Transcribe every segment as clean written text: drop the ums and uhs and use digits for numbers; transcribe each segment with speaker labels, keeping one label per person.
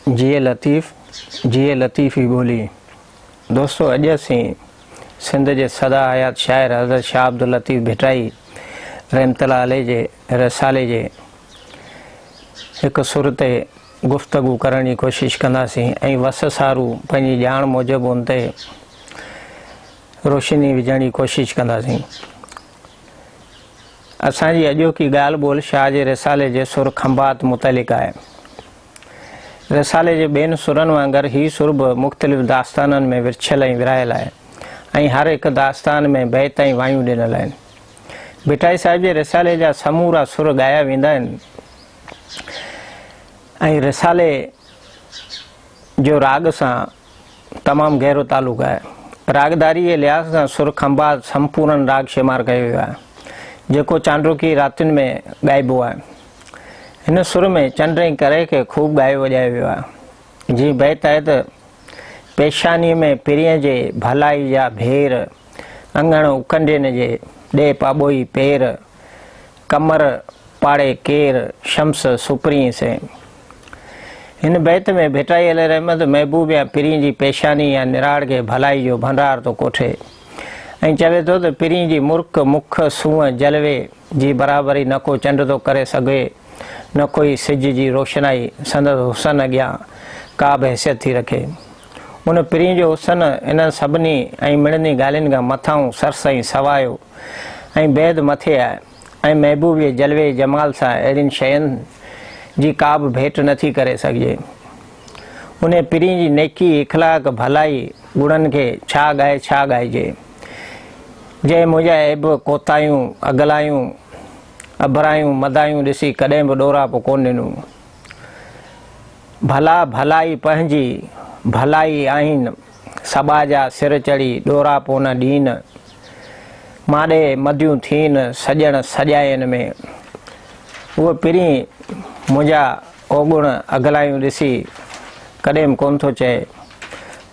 Speaker 1: जिए लतीफ़ ही बोली। दोस्तों, अॼु असीं सिंध जे सदा हयात शाइर हज़रत शाह अब्दुल लतीफ़ भिटाई रहमतुल्लाह अलैह जे रसाले जे हिकु सुर ते गुफ़्तगू करण जी कोशिशि कंदासीं ऐं वस सारू पंहिंजी ॼाण मूजिबि उन ते रोशनी विझण जी कोशिशि कंदासीं। असांजी अॼोकी ॻाल्हि ॿोल शाह जे रसाले जे सुर खंबात मुतलिक़ आहे। रसाले जे ॿियनि सुरनि वांगुरु हीउ सुर बि मुख़्तलिफ़ दास्ताननि में विरछियल ऐं विरहायल आहे ऐं हर हिकु दास्तान में बैत ऐं वायूं ॾिनल आहिनि। भिटाई साहिब जे रसाले जा समूरा सुर ॻाया वेंदा आहिनि ऐं रसाले जो राग सां तमामु गहरो तालुक़ु आहे। रागदारी जे लिहाज़ सां सुर खंबात संपूर्ण राग शुमार कयो वियो आहे, जेको चांडोकी रातियुनि में ॻाइबो आहे। हिन सुर में चंड ऐं करे खे ख़ूब ॻायो वॼायो वियो आहे। जीअं बैत आहे त पेशानीअ में पिरीअ जे भलाई जा भेर, अंगण उकंडेन जे ॾे पाॿोई पेर, कमर पाड़े केर, शम्स सुपरी से। हिन बैत में भिटाई अलैहि रहमत महबूब या पिरी जी पेशानी या निराड़ खे भलाई जो भंडार थो कोठे ऐं चवे थो त पिरी जी मुर्क मुख सूंहं जलवे जी बराबरी न को चंड थो करे सघे, न कोई सिज जी रोशनाई संदसि हुसन अॻियां का बि हैसियत थी रखे। उन पिरी जो हुसन इन सभिनी ऐं मिड़नी ॻाल्हियुनि खां मथां सरस ऐं सवायो ऐं बैद मथे आहे ऐं महबूब जे जलवे जमाल सां अहिड़ियुनि शयुनि जी का बि भेट नथी करे सघिजे। उन पिरी जी नेकी इख़लाक़ भलाई गुणनि खे छा ॻाइजे, जंहिं मुंहिंजा ऐब कोतायूं अगलायूं अबरायूं मदायूं ॾिसी कॾहिं बि ॾोरा पोइ कोन ॾिनूं। भला भलाई पंहिंजी भलाई आहिनि सबा जा सिर चढ़ी ॾोरा पोइ न ॾीन, माॾे मदियूं थीन सॼण सॼाइनि में। उहो पिरी मुंहिंजा ओगुण अगलायूं ॾिसी कॾहिं बि कोन थो चए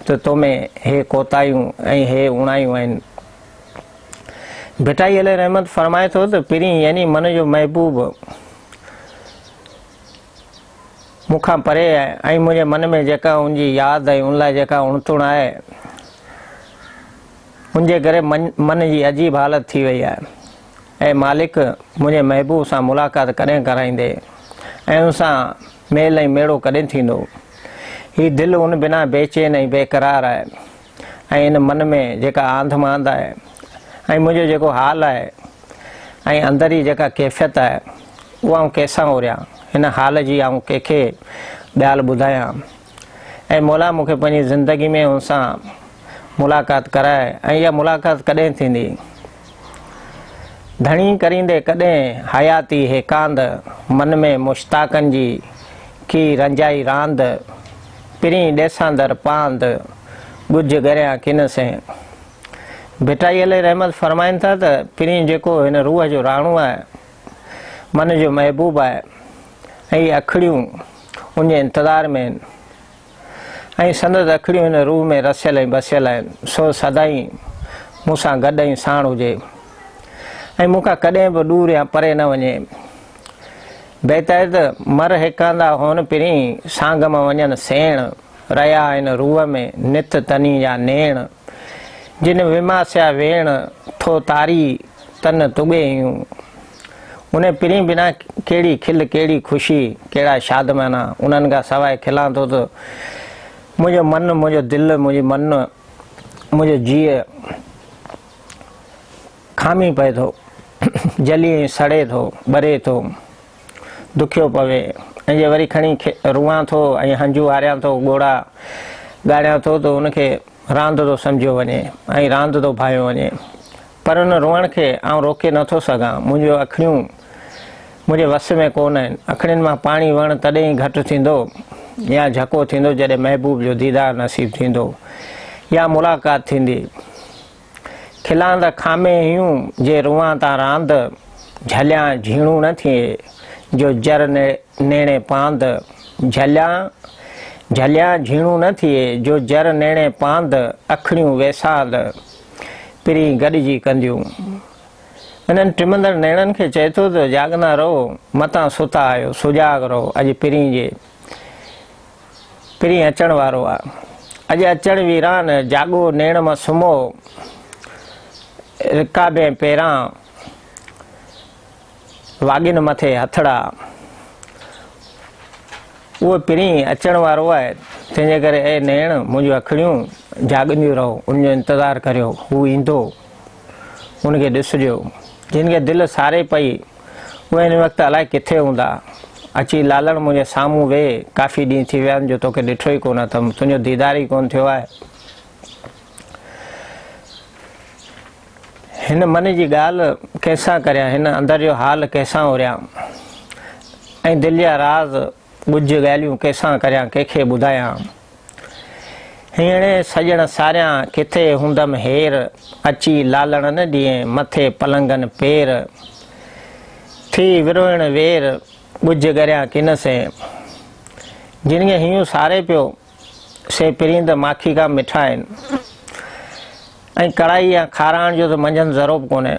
Speaker 1: त तोमें हे कोतायूं ऐं हे उणायूं आहिनि। भिटाई अलैहि रहमत फरमाए थो त पिरी यानी मन जो महबूब मूंखां परे आहे ऐं मुंहिंजे मन में जेका उनजी यादि ऐं उन लाइ जेका उणतुण आहे, उनजे करे मन जी अजीब हालत थी वई आहे। ऐं मालिक मुंहिंजे महबूब सां मुलाक़ात कॾहिं कराईंदे ऐं उन सां मेल ऐं मेड़ो कॾहिं थींदो। हीउ दिलि उन बिना बेचैन ऐं बेक़रार आहे ऐं इन मन में जेका आंध मांध आहे ऐं मुंहिंजो जेको हाल आहे ऐं अंदरि ई जेका कैफ़ियत आहे, उहा आउं कंहिंसां ओरियां। हिन हाल जी आउं कंहिंखे ॻाल्हि ॿुधायां ऐं मौला मूंखे पंहिंजी ज़िंदगी में हुन सां मुलाक़ात कराए ऐं इहा मुलाक़ात कॾहिं थींदी। धणी करींदे कॾहिं हयाती हेकांद, मन में मुश्ताकनि जी की रंजाई रांद, पिरी ॾेसांदर पांद गुज गरियां किन से। भिटाई अलैहि रहमत फरमाइनि था त पिरी जेको हिन रूह जो राणो आहे, मन जो महबूब आहे ऐं अखिड़ियूं उनजे इंतज़ार में आहिनि ऐं संदसि अखिड़ियूं हिन रूह में रसियल ऐं बसियल आहिनि। सो सदाईं मूंसां गॾु ऐं साण हुजे ऐं मूंखां कॾहिं बि दूरि या परे न वञे। बैत आहे त मर हेकांदा होन पिरी सांगम वञनि सेण, रहिया आहिनि रूह में नित तनी जा नेण, जिन विमासिया वेण थो तारी तन तुगे यूं। उन पिरी बिना कहिड़ी खिल, कहिड़ी ख़ुशी, कहिड़ा शादमाना उन्हनि खां सवाइ खिलां थो त मुंहिंजो मन, मुंहिंजो दिलि, मुंहिंजी मन, मुंहिंजो जीअ खामी पए थो, जली सड़े थो, ॿरे थो, दुखियो पवे ऐं जे वरी खणी रुआं थो ऐं हंजू हारियां थो, ॻोड़ा ॻाड़ियां थो त उनखे रांदि थो सम्झियो वञे ऐं रांदि थो भायो वञे। पर उन रोअण खे आउं रोके नथो सघां। मुंहिंजो अखिड़ियूं मुंहिंजे वस में कोन आहिनि। अखिड़ियुनि मां पाणी वण तॾहिं ई घटि थींदो या झको थींदो जॾहिं महबूब जो दीदार नसीब थींदो या मुलाक़ात थींदी। खिलां त खामे यूं जे रुआं तां रांद, झलियां झीणूं न थिए जो जर नेणे पांद, झलियां झीणूं न थिए जो जर नेणे पांद, अखिड़ियूं वेसाद पिरी गॾिजी कंदियूं। इन्हनि टिमंदड़ नेणनि खे चए थो त जाॻंदा रहो, मतां सुता आहियो, सुजाग रहो। अॼु पिरी जे पिरी अचण वारो आ। अॼु अचण वीरान जागो नेण मां सुम्हो रिकाबे पेरां वागिन मथे हथड़ा। उहो पिरी अचण वारो आहे, तंहिंजे करे ए नेण मुंहिंजूं अखिड़ियूं जाॻंदियूं रहो, उनजो इंतज़ारु करियो, हू ईंदो, उनखे ॾिसिजो। जिन खे दिलि सारे पई उहे हिन वक़्तु अलाए किथे हूंदा। अची लालण मुंहिंजे साम्हूं वेह, काफ़ी ॾींहं थी विया आहिनि जो तोखे ॾिठो ई कोन अथमि, तुंहिंजो दीदार ई कोन थियो आहे। हिन मन जी ॻाल्हि कंहिंसां करियां, हिन अंदर जो हाल कंहिंसां ओरियां, ऐं दिलि जा राज़ ॻुझ ॻाल्हियूं कंहिंसां करियां, कंहिंखे ॿुधायां। हींअर सॼण सारियां किथे हूंदमि हेर, अची लालण न ॾिए मथे पलंगनि पेर। थी विरोइण वेर ॻुझ गरियां किन से, जिन खे हीअं सारे पियो से पिरींद माखी खां मिठा आहिनि। ऐं कढ़ाई या खाराइण जो त मंझंदि ज़रो बि कोन्हे,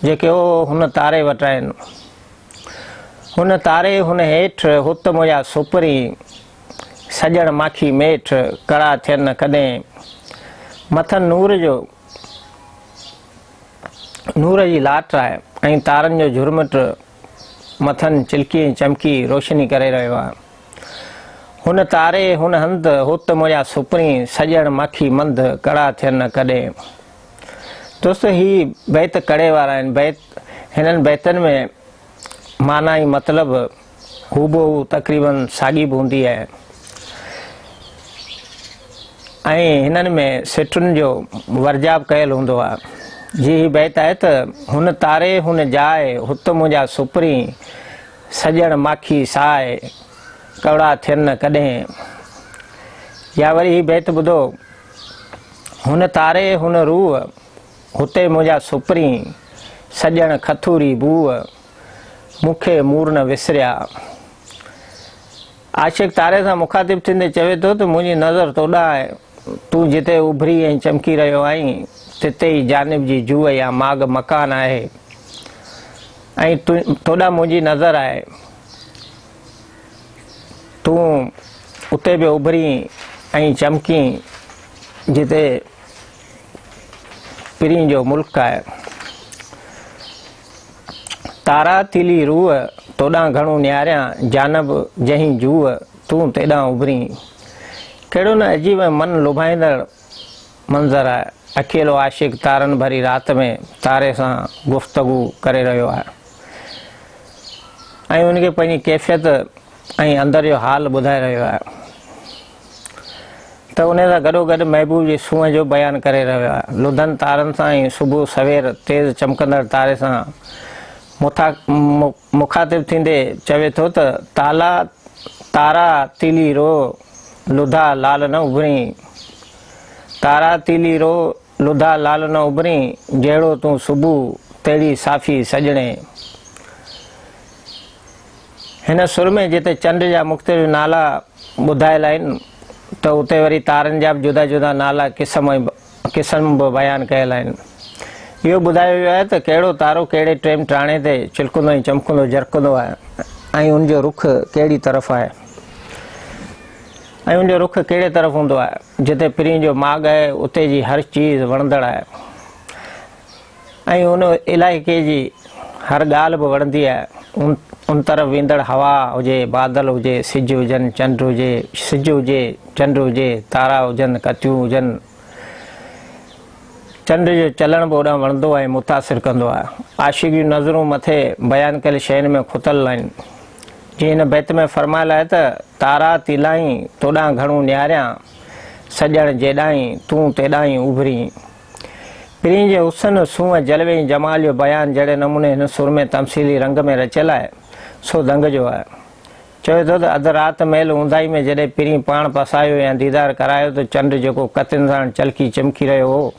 Speaker 1: जेके हुन तारे वटि आहिनि। हुन तारे हुन हेठि हुत मुंहिंजा सुपरी, सॼण माखी मेठ, कड़ा थियनि कॾहिं। मथनि नूर जी लाट आहे, ऐं तारनि जो झुरमुट मथनि चिलकी चमकी रोशनी करे रहियो आहे। हुन तारे हुन हंधि हुत मुंहिंजा सुपरी, सॼण माखी मंद, कड़ा थियनि कॾहिं। दोस्त ही बैत कड़े वारा आहिनि। हिननि बैतनि में माना ई मतिलबु हूबहू तक़रीबन साॻी बि हूंदी आहे, ऐं हिननि में सिटुनि जो वर्जाब कयल हूंदो आहे। जी ही बैत आहे त हुन तारे हुन जाइ, हुत मुंहिंजा सुपरी, सॼण माखी साए, कड़ा थियनि कॾहिं। या वरी ही बैत ॿुधो, हुन तारे हुन रूह, हुते मुंहिंजा सुपरी, सॼण खथूरी बूह, मूंखे मूर न विसरिया। आशिक़ तारे सां मुखातिब थींदे चवे थो त मुंहिंजी नज़र तोॾां आहे, तूं जिते उभरी ऐं चमकी रहियो आहीं, तिते ई जानिब जी जूअ या माग मकान आहे, ऐं तोॾां मुंहिंजी नज़र आहे। तूं उते बि उभरी ऐं चमकी जिते पिरी जो मुल्क आहे। तारा तिली रूह, तोॾां घणो न्यारियां, जानब जहीं जूअ, तूं तेॾां उभरी। कहिड़ो न अजीब मन लुभाईंदड़ मंज़र आहे। अकेलो आशिक़ तारनि भरी राति में तारे सां गुफ़्तगू करे रहियो आहे, ऐं उनखे पंहिंजी कैफ़ियत ऐं अंदर जो हाल ॿुधाए रहियो आहे। त उन सां गॾोगॾु महबूब जी सूंहं जो बयानु करे रहियो आहे। लुधनि तारनि सां ऐं सुबुह सवेर तेज़ चमकंदड़ तारे सां मुखातिब थींदे चवे थो त तारा तिली रो, लुधा लाल न उभरी। तारा तिली रो, लुधा लाल न उभरी, जहिड़ो तूं सुबुह तहिड़ी साफ़ी सॼणे। हिन सुर में जिते चंड जा मुख़्तलिफ़ नाला ॿुधायल आहिनि, त उते वरी तारनि जा बि जुदा जुदा नाला क़िस्म बि बयानु कयल आहिनि। इहो ॿुधायो वियो आहे त कहिड़ो तारो कहिड़े टेम टाणे ते चिलकंदो ऐं चमकंदो जरकंदो आहे, ऐं उनजो रुख कहिड़ी तरफ़ आहे, ऐं उनजो रुख कहिड़े तरफ़ हूंदो आहे। जिते पिरी जो माग आहे, उते जी हर चीज़ वणंदड़ आहे, ऐं उन इलाइक़े जी हर ॻाल्हि बि वणंदी आहे। उन तरफ़ वेंदड़ हवा हुजे, बादल हुजे, सिज हुजनि, चंड हुजे, चंड हुजे, तारा हुजनि, कतियूं हुजनि, चंड जो चलण बि ओॾां वणंदो ऐं मुतासिर कंदो आहे। आशिक़ जूं नज़रूं मथे बयानु कयल शयुनि में खुतल आहिनि। जीअं हिन बैत में फरमायल आहे त तारा तिलाहीं, तोॾां घणो न्यारियां, सॼण जेॾाहीं, तूं तेॾाहीं उभरी। पिरी जे हुसन, सूंहं, जलवे ऐं जमाल जो बयानु जहिड़े नमूने हिन सुर में तमसीली रंग में रचियल आहे, सो दंग जो आहे। चवे थो त अधु राति महिल ऊंदाई में जॾहिं पिरी पाण पसायो या दीदार करायो त चंड जेको कतियुनि सां चलकी चमकी रहियो हो,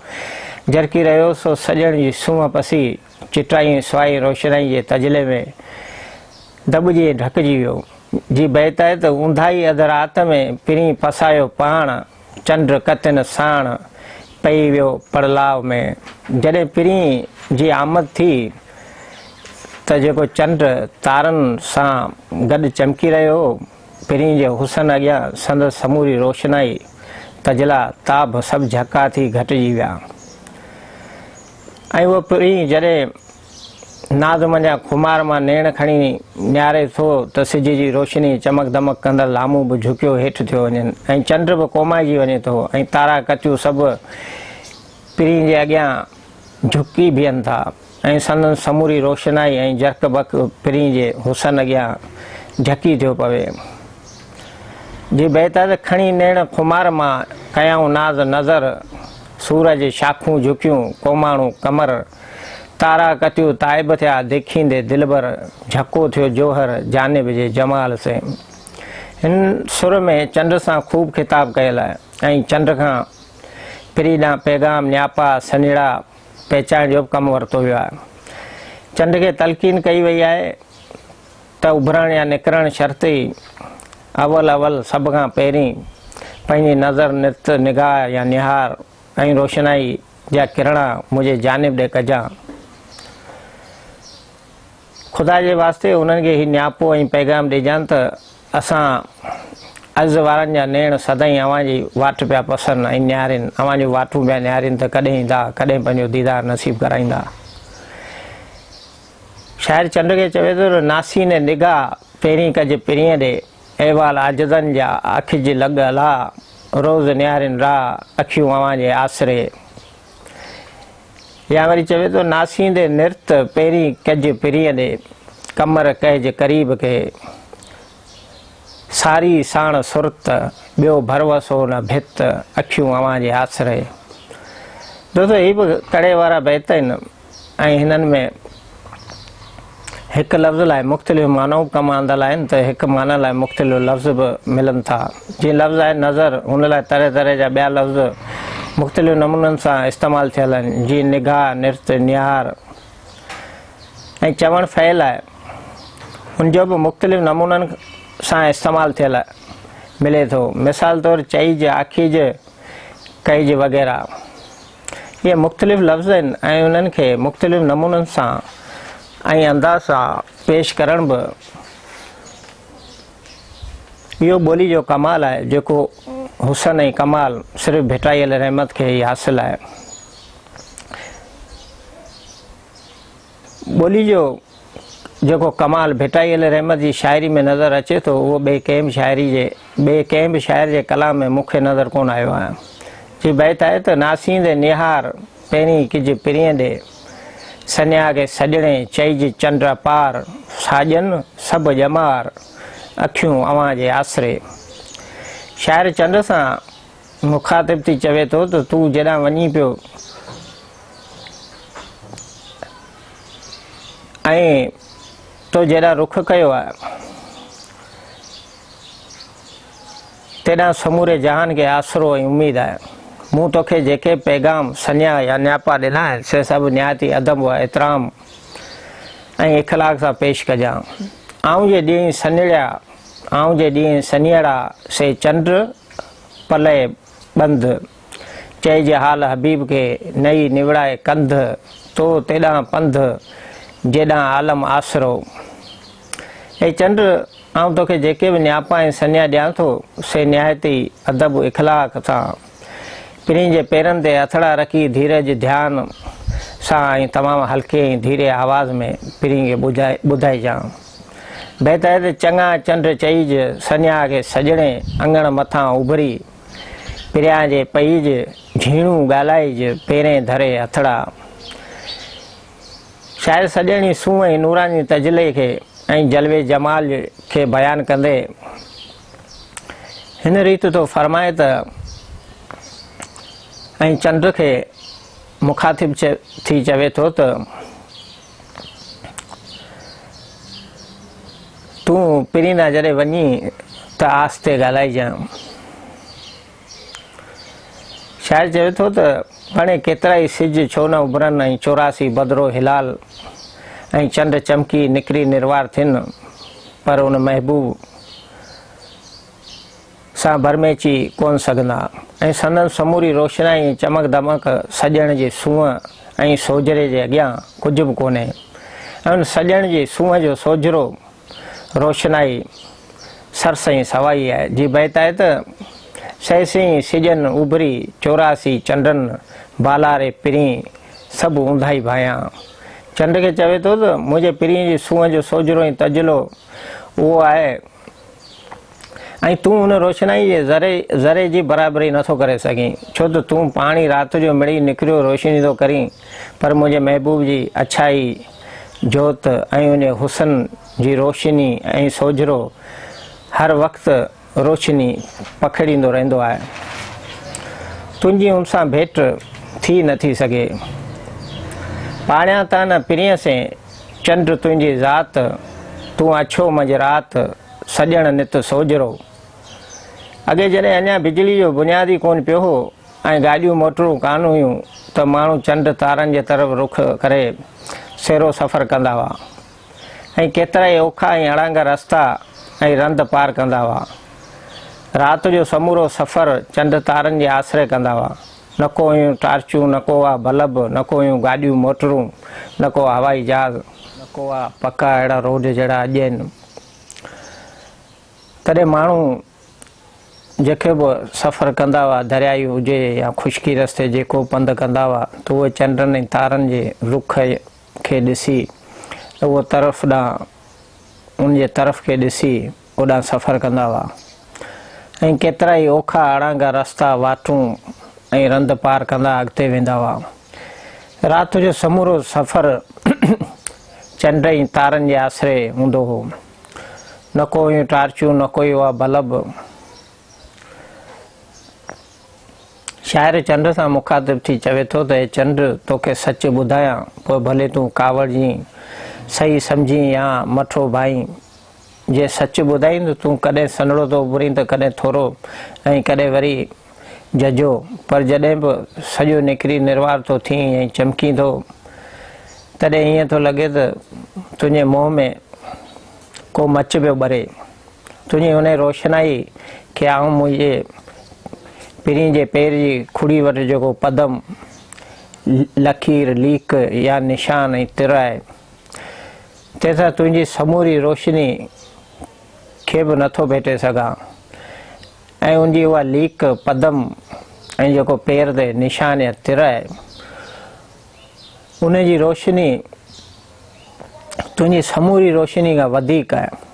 Speaker 1: जरकी रहियो, सो सॼण जी सूंहं पसी चिटाई स्वाई रोशनाई जे तजले में दॿिजी ढकिजी वियो। जी बैत आहे त ऊंदाई अधु राति में पिरी पसायो पाण, चंड कतियुनि साण पई वियो पड़लाव में। जॾहिं पिरी जी आमद थी त जेको चंड तारनि सां गॾु चमकी रहियो हो, पिरीं जे हुसन अॻियां संदसि समूरी रोशनाई तजला ताब सभु झका थी घटिजी विया। ऐं उहो पिरीं जॾहिं नाज़म जा खुमार मां नेण खणी नियारे थो त सिज जी रोशनी चमक दमक कंदड़ लामूं बि झुकियो हेठि थियो वञनि ऐं चंड बि कोमाइजी वञे थो ऐं तारा कतियूं सभु पिरीं जे अॻियां झुकी बीहनि था ऐं संदसि समूरी रोशनाई ऐं जरक बक पिरीं जे हुसन अॻियां झकी थियो पवे। जी बेहतर खणी नेण खुमार मां कयाऊं नाज़ नज़र सूरज शाखूं झुकियूं कोमाणू कमर तारा कतियूं ताइब थिया देखींदे दिलबर झको थियो जोहर जानिब जे जमाल से। हिन सुर में चंड सां ख़ूब खिताब कयल आहे ऐं चंड खां पिरी ॾांहुं पैगाम न्यापा सनीड़ा पहचान जो बि कमु वरितो वियो आहे। चंड खे तलक़ीन कई वई आहे त उभरण या निकिरण शर्त ई अवल अवल सभ खां पहिरीं पंहिंजी नज़र नित निगाह या निहार ऐं रोशनाई जा किरणा मुंहिंजे जानिब ॾे कजां। ख़ुदा जे वास्ते उन्हनि खे ही न्यापो ऐं पैगाम ॾिजां त असां अज़ वारनि जा नेण सदाईं अव्हांजी वाट पिया पसंदि ऐं निहारीनि, अव्हांजूं वाटूं पिया निहारीनि त कॾहिं ईंदा, कॾहिं पंहिंजो दीदार नसीब कराईंदा। शाइर चंड खे चवे थो त नासी ने निगाह पहिरीं कजे पिरीअ ॾे अहवाल आजदनि जा अखि लॻ अला रोज़ निहारीनि राह अखियूं अव्हांजे आसरे। या वरी चवे थो नासींदे निर्त पहिरीं कज पिरीअ ॾे कमर कहिज क़रीब खे सारी साण सुरत ॿियो भरवसो न भित अखियूं अव्हांजे आसरे। दोस्तो ही बि कड़े वारा बैत आहिनि ऐं हिननि में हिकु लफ़्ज़ लाइ मुख़्तलिफ़ मानाऊं कमु आंदल आहिनि त हिकु माना लाइ मुख़्तलिफ़ लफ़्ज़ बि मिलनि था। जीअं लफ़्ज़ आहे नज़र, हुन लाइ तरह तरह जा ॿिया लफ़्ज़ मुख़्तलिफ़ नमूननि सां इस्तेमालु थियल आहिनि जीअं निगाह निर्त निहार ऐं चवणु फ़इल आहे हुनजो बि मुख़्तलिफ़ नमूननि सां इस्तेमालु थियल मिले थो। मिसाल तौरु चईज आखीज कईज वग़ैरह इहे मुख़्तलिफ़ लफ़्ज़ आहिनि ऐं उन्हनि खे मुख़्तलिफ़ नमूननि सां ऐं अंदाज़ सां पेश करण बि इहो ॿोली जो कमाल आहे जेको हुसन ऐं कमाल सिर्फ़ु भिटाइल रहमत खे ई हासिलु आहे। ॿोली जो जेको कमाल भिटाइल रहमत जी शाइरी में नज़र अचे थो उहो ॿिए कंहिं बि शाइर जे कलाम में मूंखे नज़र कोन आयो आहे। जी बैत आहे त नासींदे निहार पहिरीं किज पिरीअ ॾे सन्या खे सॼणे चईज चंड पार साॼनि सभु ॼमार अखियूं अव्हांजे आसरे। शाइर चंड सां मुखातिब थी चवे थो त तूं जॾां वञी पियो ऐं तो जॾां रुख कयो आहे तेॾां समूरे जहान खे आसरो ऐं उमेदु आहे। मूं तोखे जेके पैगाम सन्या या न्यापा ॾिना आहिनि से सभु निहायती अदब व एतिराम ऐं इख़लाक़ सां पेश कजां। आऊं जे ॾींहुं सनिड़ा आऊं जे ॾींहुं सनियड़ा से चंड पलय बंद चइज हाल हबीब खे नई निवड़ाए कंध तो तेॾां पंध जेॾां आलम आसरो। हे चंड आऊं तोखे जेके बि न्यापा ऐं सन्या ॾियां थो से निहायती अदब इख़लाक़ सां पिरीं जे पेरनि ते हथड़ा रखी धीरज ध्यान सां ऐं तमामु हल्के ऐं धीरे आवाज़ में पिरीं खे ॿुधाइजां। बैत आहे त चङा चंड चईज सन्या खे सॼणे अंगण मथां उभरी पिरियां जे पईज झीणूं ॻाल्हाइज पेरें धरे हथड़ा। शायदि सॼणी सूंहं ऐं नूरानी तजले खे ऐं जलवे जमाल खे बयानु कंदे हिन रीति तो फरमाए त ऐं चंड खे मुखातिब थी चवे थो त तूं पिरींदा जॾहिं वञी त आस्ते ॻाल्हाइजां। शाइर चवे थो त हाणे केतिरा ई सिज छो न उभरनि ऐं 84 बदिरो हिलाल ऐं चंड चमकी निकिरी निर्वार थियनि पर उन महबूब सां भरमेची कोन सघंदा ऐं संदसि समूरी रोशनाई ऐं चमक दमक सॼण जी सूंहं ऐं सोजरे जे अॻियां कुझु बि कोन्हे। ऐं उन सॼण जी सूंहं जो सोजरो रोशनाई सरसई सवाई है जी बेतायत सहसी सिजन उभरी 84 चंडन बालारे पिरी सब ऊंधाई भाया। चंड के चवे तो मुझे पिरी जी सूअं जो सोजरो तजलो वो आहे ऐं तू उन रोशनाई जे ज़रे जी बराबरी नथो करे सघीं, छो त तू पाणी रात जो मिड़ी निकिरियो रोशनी तो करीं, पर मुझे महबूब जी अच्छाई जोत ऐं उन हुसन जी रोशनी ऐं सोजरो हर वक्त रोशनी पखड़ींदो रहंदो आहे। तुंहिंजी उन सां भेट थी नथी सघे, पाणिया त न पिरीअ से चंड तुंहिंजी ज़ात, तू अछो मंझि रात सॼण नित सोजरो। अॻे जॾहिं अञा बिजली जो बुनियादी कोन पियो हो ऐं गाॾियूं मोटरूं कान हुयूं त माण्हू चंड तारनि जे तरफ़ रुख करे सेरो सफ़र कंदा हुआ ऐं केतिरा ई औखा ऐं अड़ंग रस्ता ऐं रंध पार कंदा हुआ। राति जो समूरो सफ़र चंड तारनि जे आसरे कंदा हुआ। न को हुयूं टार्चूं, न को हुआ बल्ब, न को हुयूं गाॾियूं मोटरूं, न को हवाई जहाज़, न को हुआ पका अहिड़ा रोड जहिड़ा अॼु आहिनि। तॾहिं माण्हू जेके बि सफ़र कंदा हुआ, दरियाई हुजे या खुशकी रस्ते जेको पंधु कंदा हुआ, त उहे चंडनि ऐं तारनि जे रुख खे ॾिसी उहो तरफ़ ॾांहुं उन जे तरफ़ खे ॾिसी ओॾां सफ़र कंदा हुआ ऐं केतिरा ई औखा अड़ंगा रस्ता वाटूं ऐं रंध पार कंदा अॻिते वेंदा हुआ। राति जो समूरो सफ़र चंड ऐं तारनि जे आसरे हूंदो हो। न को हुयूं टार्चूं, न कोई हुआ बल्ब। शाइर चंड सां मुखातिब थी चवे थो त चंड तोखे सच ॿुधायां, पोइ भले तूं कावड़जी सही सम्झी या मठो भाई। जे सच ॿुधाई त तूं कॾहिं सनड़ो थो उभरी त कॾहिं थोरो ऐं कॾहिं वरी जजो, पर जॾहिं बि सॼो निकिरी निर्वार थो थी ऐं चमकी थो तॾहिं ईअं थो लॻे त तुंहिंजे मुंहं में को मच पियो ॿरे। तुंहिंजी हुन रोशनाई खे आऊं मुंहिंजे पिरी जे पेर जी खुड़ी वटि जेको पदम, लकीर, लीक या निशान ऐं तिर आहे, तंहिंसां तुंहिंजी समूरी रोशनी खे बि नथो भेटे सघां ऐं उनजी उहा लीक, पदम ऐं जेको पेर ते निशान या तिर आहे, उनजी रोशनी तुंहिंजी समूरी रोशनी खां वधीक आहे।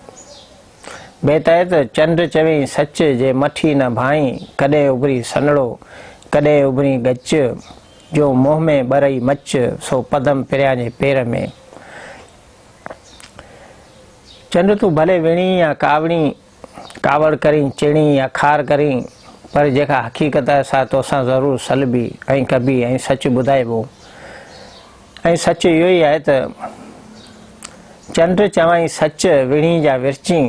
Speaker 1: बेतायत चंड चवई सच जे मठी न भाई, कॾहिं उभरी सनड़ो, कॾहिं उभरी गच, जो मुंहं में ॿरई मच, सो पदम पिरिया जे पेर में। चंड तूं भले विणी या कावड़ करी, चिणी या खार करी, पर जेका हक़ीक़त सां तोसां ज़रूरु सलबी ऐं कबी ऐं सच ॿुधाइबो। ऐं सच इहो ई आहे त चंड चवई सच विणी जा विरची,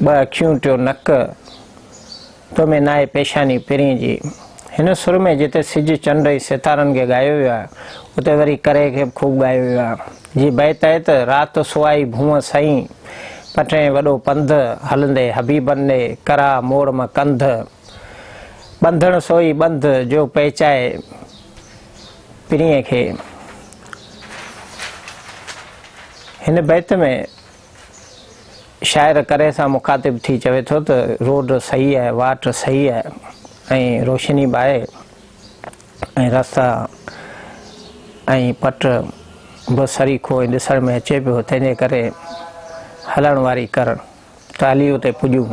Speaker 1: ॿ अखियूं टियों नक, तोमें नाहे पेशानी पिरी जी। हिन सुर में जिते सिज, चंड ऐं सितारनि खे ॻायो वियो आहे, उते वरी करे खे ख़ूब ॻायो वियो आहे। जी बेतायत राति सुवाई भूअं सई, पटे वॾो पंध हलंदे हबीबन ॾे करा मोड़ मां कंध, ॿंधण सोई ॿंध जो पहचाए पिरीअ खे। हिन बैत में शाइर करे सां मुखातिब थी चवे थो त रोड सही आहे, वाट सही आहे ऐं रोशनी बि आहे ऐं रस्ता ऐं पट बि सरीखो ऐं ॾिसण में अचे पियो, तंहिंजे करे हलण वारी कर ताली उते पुॼूं।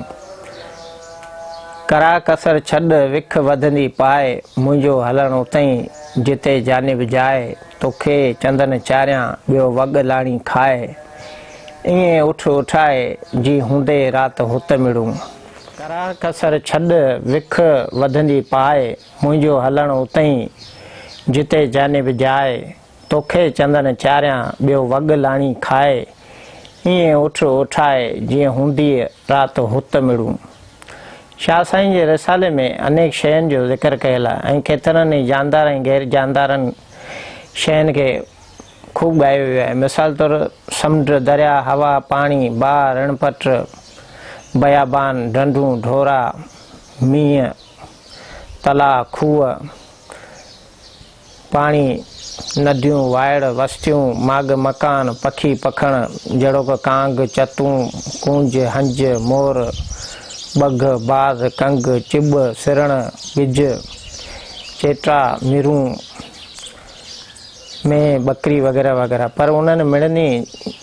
Speaker 1: करा कसर छॾ विख वधंदी पाए, मुंहिंजो हलण उताई जिते जानिब जाए, तोखे चंदन चारियां ॿियो वॻ लाणी खाए, ईअं उठ उठाए जी हूंदे राति हुत मिड़ूं। करा कसर छॾ विख वधंदी पाए, मुंहिंजो हलण उताई जिते जानिब जाए, तोखे चंदन चारियां ॿियो वॻ लाणी खाए, ईअं उठ उठाए जीअं हूंदी राति हुत मिड़ूं। शाह साईं जे रिसाले में अनेक शयुनि जो ज़िक्र कयल आहे ऐं केतिरनि ई जानदार ऐं गैर जानदारनि शयुनि खे ख़ूब ॻायो वियो आहे। मिसाल तौरु समुंड, दरिया, हवा, पाणी, बाह, रणपट, बयाबान, ढंढूं, ढोरा, मींहं, तला, खूह, पाणी, नदियूं, वाइड़, वस्तियूं, माग, मकान, पखी, पखण, जहिड़ो कांग, चतूं, कूंज, हंज, मोर, बघ, बाज़, कंग, चिब, सिरण, गिज, चेटा, मिरू में बकरी वग़ैरह वग़ैरह। पर उन्हनि मिड़नी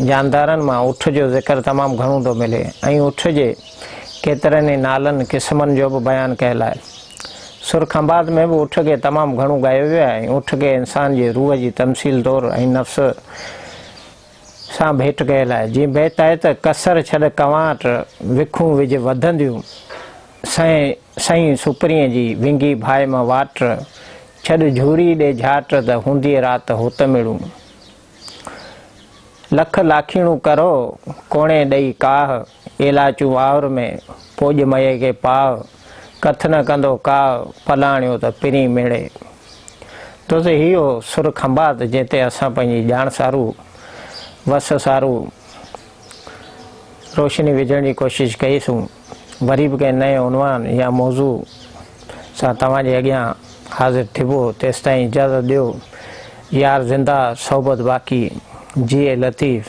Speaker 1: जानदारनि मां उठ जो ज़िक्र तमामु घणो थो मिले ऐं उठ जे केतिरनि ई नालनि क़िस्मनि जो बि बयानु कयल आहे। सुरखंबाद में बि उठ खे तमामु घणो ॻायो वियो आहे ऐं उठ खे इंसान जी रूह जी तमसील तौरु ऐं नफ़्स सां भेंट कयल आहे। जीअं बेत आहे त कसर छॾ कवांट, विखूं विझ वधंदियूं, सईं सुपरीअ जी विंगी भाए मां वाट, छॾ झूरी ॾे झाट त हूंदी राति हुत मिड़ूं। लख लाखीणूं करो कोणे ॾेई काह, एलाचूं आवर में पोॼ मये खे पाव, कथ न कंदो काव, फलाणियो त पिरी मेड़े। तो इहो सुरखंबाद जिते असां पंहिंजी ॼाण सारू वस सारू रोशनी विझण जी कोशिशि कईसूं। वरी बि कंहिं नए उनवान या मौज़ू सां तव्हांजे अॻियां हाज़िर थिबो। तेसिताईं इजाज़त ॾियो। यार ज़िंदा सोबत बाक़ी, जिए लतीफ़।